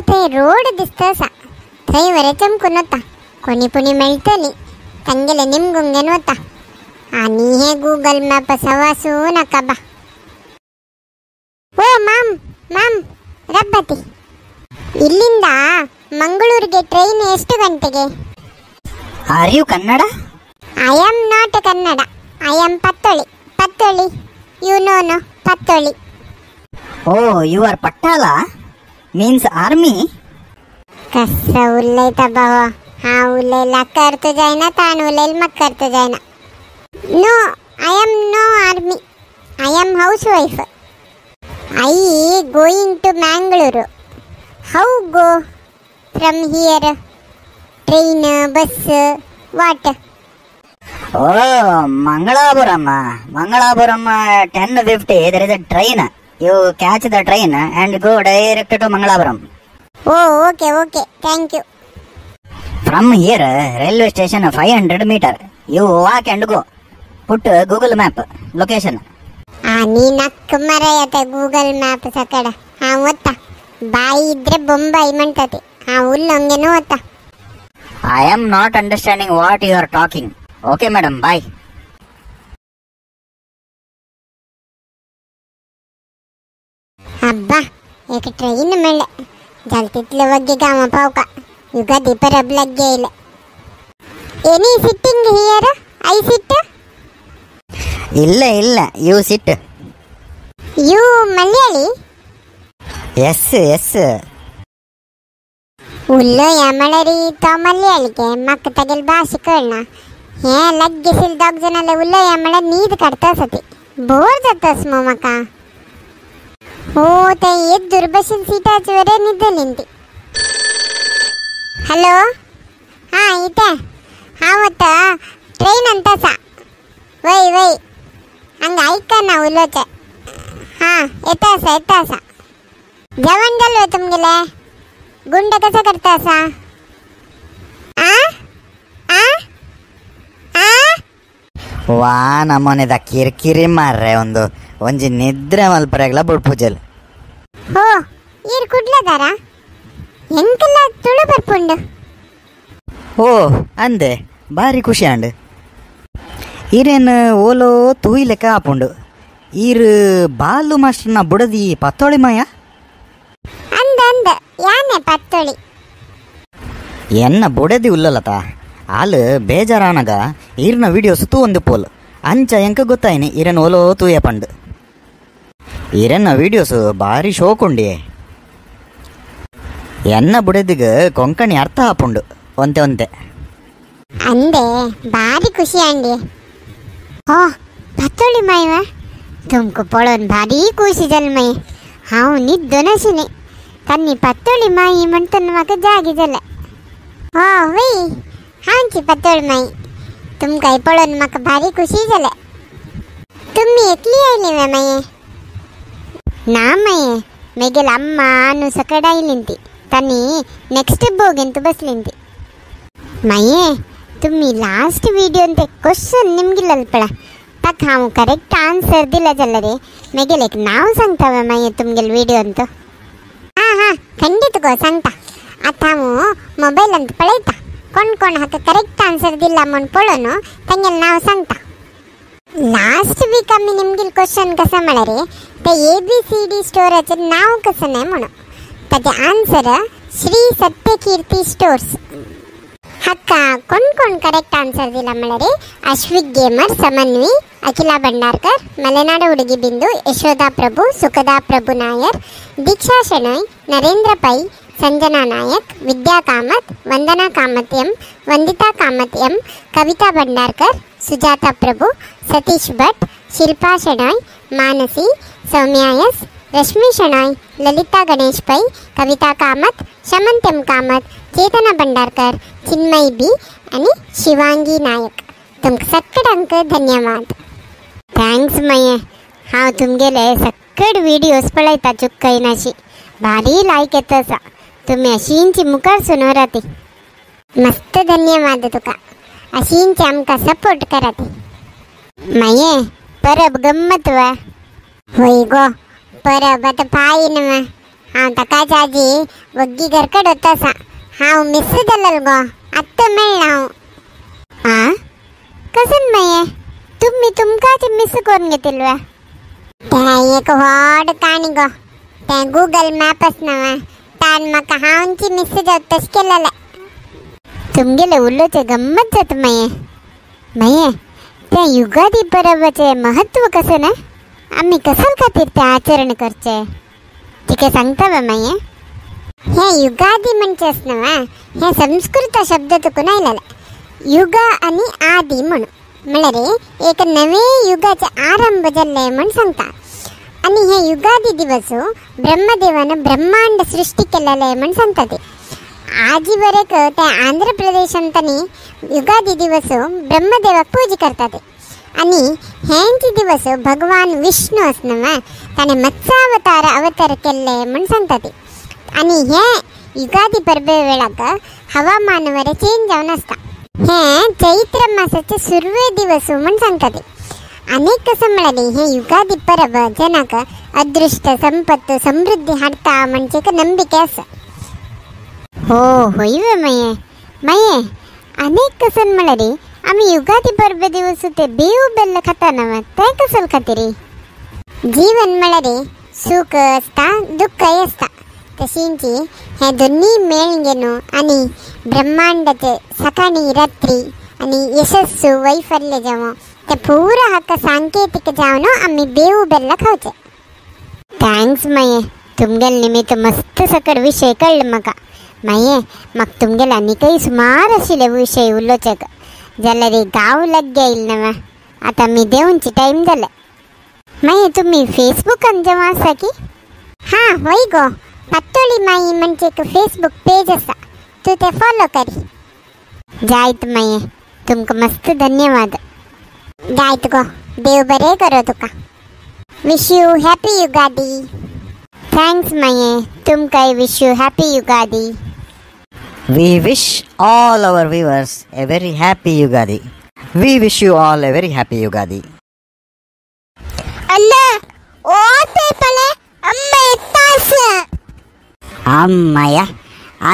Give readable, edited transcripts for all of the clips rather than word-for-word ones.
ते रोड दिसतसा थंय वरे चमकून होता कोणी पुणी मेळटली तांगेले निमगुंगेन होता आणि हे गूगल मॅप वाचू नका बा ಓ ಮಾಮ್ ರಬ್ಬತಿ ಇಲ್ಲಿಂದ ಮಂಗಳೂರಿಗೆ ಟ್ರೈನ್ ಎಷ್ಟು ಗಂಟೆಗೆ? Are you Kannada? I am not Kannada, I am ಪತ್ತೊಳಿ ಯು ನೋ ಪತ್ತೊಳಿ. ಓ ಯು ಆರ್ ಪಟ್ಟಾಲ ಮೀನ್ಸ್ ಆರ್ಮಿ? कस उरलंय बाबा हा उरलेला करतो जाय ना ताण उरलेल मग करतो जाय ना. No I am no army, I am house wife. I going to Mangalore. How go from here? Train, bus, what? Oh, Mangalapuram 10:50 there is a train. You catch the train and go direct to Mangalapuram. Oh, okay, thank you. From here, railway station 500 meter. You walk and go. Put Google map location. ನೀ ನಕ್ಕ ಮರೆಯತ್ತೆ Google map ಸಕಡ ಹಾ ಒತ್ತ ಬಾಯಿ ಇದ್ರೆ ಬೊಂಬಾಯಿ ಮಂಟತಿ ಹಾ ಉಲ್ಲಂಗೆನೂ ಒತ್ತ. I am not understanding what you are talking. Okay madam, bye. ಅಬ್ಬಾ ಏಕ ಟ್ರೈನ್ ಮೆಳ್ಳೆ ಜಲ್ತಿತ್ಲೆ ಬಗ್ಗೆ ಗಾಮ ಪಾವ್ಕ ಯುಗಾದಿ ಪರಬ್ ಲಗ್ಗೆ ಇಲ್ಲ. Any sitting here? I sit? ಇಲ್ಲ you sit. You Malayali? Yes ಉಲ್ಲೋ ಯಮಳರಿ ತೋ ಮಲಯಾಳಿಗೆ ಮಕ್ಕ ತಗೆಲ್ ಭಾಷೆ ಕಳ್ನ ಹೇ ಲಗ್ಗೆ ಸಿಲ್ ಡಾಗ್ ಜನಲ್ಲ ಉಲ್ಲೋ ಯಮಳ ನೀದ್ ಕಟ್ತಾ ಸತಿ ಬೋರ್ ಜತ್ತಸ್ ಮೊಮಕ ಓ ತೈ ಎದ್ ದುರ್ಬಶನ್ ಸೀಟಾಚ್ ವರೆ ನಿದ್ದಲಿಂತಿ. ಹಲೋ ಹಾ ಇತೆ ಹಾವತ್ತ ಟ್ರೈನ್ ಅಂತಸ ವೈ ಹಂಗ ಐಕನ ಉಲ್ಲೋಚೆ ಹಾ ಎತ್ತಾಸ ಜವನ್ ಜಲ್ವ ತುಮ್ಗೆಲೆ ಗುಂಡ ಕಸ ಕಟ್ತಾಸ ವಾ ನಮ್ಮನೆದ ಕಿರಿಕಿರಿ ಮಾರ್ರೆ ಒಂಜಿ ನಿದ್ರೆ ಮಲ್ಪರೆಗ್ಲ ಬುಡ್ಪುಜಲ್. ಹೋ ಈರ್ ಕುಡ್ಲದಾರ ಎಂಕಲ್ಲ ತುಳು ಬರ್ಪುಂಡು. ಓ ಅಂದೆ ಬಾರಿ ಖುಷಿ ಅಂಡ್ ಈರೇನು ಓಲೋ ತೂಯಿ ಲೆಕ್ಕ ಆಪುಂಡು. ಈರ್ ಬಾಲು ಮಾಸ್ಟರ್ನ ಬುಡದಿ ಪತ್ತೋಳಿ ಮಾಯ ಅಂದ ಯಾನೆ ಪತ್ತೋಳಿ ಎನ್ನ ಬುಡದಿ ಉಲ್ಲಲತ ಆಲು ಬೇಜಾರಾನಗ ಈರ್ನ ವಿಡಿಯೋಸ್ ತೂ ಒಂದು ಪೋಲ್ ಅಂಚ ಎಂಕ ಗೊತ್ತಾಯಿನಿ ಈರೇನು ಓಲೋ ತೂಯ ಪಂಡು. ಈರೆನ್ನ ವಿಡಿಯೋಸ್ ಬಾರಿ ಶೋಕುಂಡಿ ಎನ್ನ ಬುಡದಿಗ ಕೊಂಕಣಿ ಅರ್ಥ ಆಪುಂಡು ಒಂತೆ ಅಂದೆ ಬಾರಿ ಖುಷಿ ಅಂಡಿ. ಓ ಪತ್ತೋಳಿ ಮಾಯವ ತುಮಕು ಪೊಳೋನ್ ಭಾರಿ ಖುಷಿ ಜಲ್ಮೈ ಹಾವು ನಿದ್ದೊನಸಿನಿ ತನ್ನಿ ಪತ್ತೋಳಿ ಮಾಯಿ ಮಂಟನ್ ಮಗ ಜಾಗಿದಲ್ಲ. ಓ ವೈ ಹಾಂಚಿ ಪತ್ತೋಳಿ ಮಾಯಿ तुम कई पड़ोन मक भारी खुशी जले तुम एकली आईली मये ना मये मेगेल अम्मा अनु सकड आईलिंती तनी नेक्स्ट बोगेंतु बसलिंती मये तुम्ही लास्ट वीडियो अंते क्वेश्चन निम्गिल्लल्पळ तक हाउ करेक्ट आंसर दिला जल्लरे मेगेल एक नाव सांगतावे मये तुमगेल वीडियो अंतु हा खंडित गो सांगता आता हाउ मोबाईल अंत पळयता कोण हाका करेक्ट आंसर दिला म्हण पळोनो तांगेल नाव सांगता. लास्ट वीक आम्ही निमगेल क्वेश्चन कसा म्हळ्यारे ते ABCD स्टोराचे नाव कसं नाही म्हणून त्याचे आन्सर श्री सत्यकीर्ती स्टोर्स. हक्का कोण करेक्ट आन्सर दिला म्हळ्यारे अश्विक गेमर, समन्वी, अखिला भंडारकर, मलेनाड हुಡುಗಿ बिंदू, यशोदा प्रभू, सुखदा प्रभू नायर, दीक्षा शणोय, नरेंद्र पै, संजना नायक, विद्या कामत, वंदना कामत एम, वंदिता कामत एम, कविता भंडारकर, सुजाता प्रभु, सतीश भट्ट, शिल्पा शणोय, मानसी, सौम्या एस, रश्मि शणोय, ललिता गणेश पै, कविता कामत, शमंत एम कामत, चेतना भंडारकर, चिन्मयी बी आणि शिवांगी नायक. तुमक सक्कड धन्यवाद. थँक्स मये हांव तुमगेले सक्कड व्हिडिओज पळयता चुक्कयनाशी भारी लायक येता तुम्ही अशींची मुखार सुनोराती मस्त धन्यवाद तुका अशींची आमकां सपोर्ट कराती. मये परब गम्मत वा होय गो परब आता पायीन वा हांव ताकाच आजी वग्गी घरकड वतासा हांव मिस जालें गो आत्ता मेळ्ळा हांव आ कसन माये तुम्ही तुमकाच मिस करून घेतिल्वा तें एक व्हड काणी गो तें गूगल मॅप आसना तान म्हाका हांवची मिस जावं तशें केलेलें तुमगेले उलोवचें गंमत जाता माये माये तें युगादी परबाचें महत्व कशें ना आमी कशाल खातीर तें आचरण करचें तिका सांगता माये हे युगादी म्हणजे आसना हे संस्कृत शब्द तुकून आयलेले युग आनी आदी म्हणल्यार एक नवे युगाचे आरंभ जाल्ले म्हण सांगता आनी हे युगादी दिवस ब्रह्मदेवान ब्रह्मांड सृष्टी केलेले म्हण सांगता ते आजी बरेक ते आंध्र प्रदेशांतनी युगादी दिवस ब्रह्मदेवाक पूजा करतात आणि हेंचे दिवस भगवान विष्णू आसना ताणे मत्स्यावतार अवतार केल्ले म्हण सांगतात आणि हे युगादी परबे वेळाक हवामान वरे चेंज जावन आसता हे चैत्र मासाचे सुरवे दिवस म्हण सांगतात अनेक कसं म्हणाले हे युगादी परब जनाक अदृष्ट संपत्त समृद्धी हाडता म्हणजे एक नंबिके आसा हो होय माये माये अनेक कसन म्हणाले आम्ही युगादी परबे दिवस ते बेव बेल्ल खाता ना ते कसल खातीर जीवन म्हणाले सुख असता दुःखय असता तशींची हे दोन्ही मेळून गेलो आणि ब्रह्मांडाचे सकाळी रात्री आणि यशस्सु वैफल्य जावं ते पूरा हक्क सांकेतिक जावन आम्ही बेव बेल्ल खावचे थँक्स माये तुमगेल निमित्त मस्त सकट विषय कळ्ळो म्हाका माये म्हाका तुमगेल आनीकय सुमार आशिल्ले विशय उलोवचेक जाल्यार गांव लग्गे येयल ना आतां मी देवूंची टायम जाले माये तुमी फेसबुकान जेव्हा आसा की हां होय गो पातोळी माई म्हणजे एक फेसबुक पेज आसा तूं ते फॉलो करी जायत माये तुमकां मस्त धन्यवाद जायत गो देव बरें करो तुका wish you happy Ugadi thanks माये तुमकांय wish you happy Ugadi We wish all our viewers a very happy Yugadi. We wish you all a very happy Yugadi. Allah, oh pepale, amma ettas. Ammaya,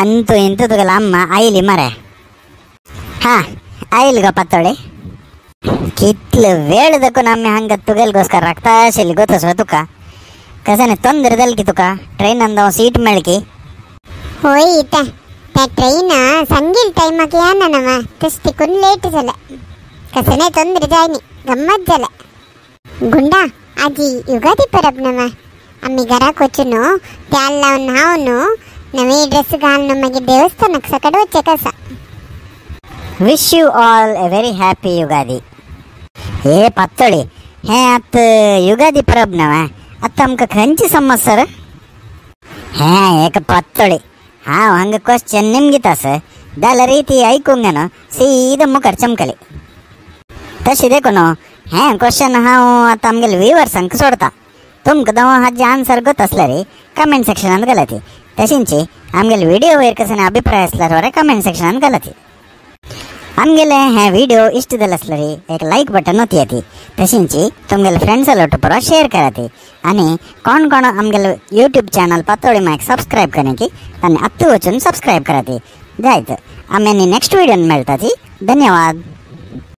antu intu tugala amma ayili mare. Ha, ayil ga patole. Kitlu वेळದಕ್ಕೂ ನಮ್ಮೆ ಹಂಗ ತುಗಲ್ಗೋಸ್ಕರ ರಕ್ತಾಶಲಿ ಗೊತ್ತಸ ತುಕ ಕಸನೆ ತೊಂದರೆದಲ್ಲಿ ತುಕ train ಅಂದ seat ಮೇಳ್ಕಿ होय इता त्या train संगील टाइमाक येना ना तस तिकून late झाला कसं नाही तोंदरे जायनी गम्मत झाला गुंडा आजी युगादी परब ना आम्ही घराक वचून त्याल लावून हावून नवे ड्रेस घालून मागीर देवस्थानाक सकट वच्चे कसा wish you all a very happy Ugadi हे पातळी हे आत युगादी परब नवा आता आमकां खंयची समज सर हे एक पातळी हांव हांगा क्वेश्चन निमगीत आसा जाल्यार ती आयकूंक ना सीदा मुखार चमकली तशें देखो न्हू हें क्वेश्चन हांव आतां आमगेल्या व्ह्युअर्सांक सोडता तुमकां दोन हाचे आन्सर गोत आसल्यार कमेंट सेक्शनांत घालात तशींची आमगेले व्हिडिओ वयर कसं अभिप्राय आसल्यार कमेंट सेक्शनांत घालात आमगेले हे व्हिडिओ इष्ट जाले आसल्यार एक लायक बटन होती येती तशींची तुमगेले फ्रेंड्स लोट पुरो शेअर करात आनी कोण कोण आमगेले यूट्यूब चॅनल पातोळी मायक सब्सक्राइब करने तांणी आत्तू वचून सब्सक्राइब करात जायत आमी नेक्स्ट व्हिडिओन मेळटा ती धन्यवाद.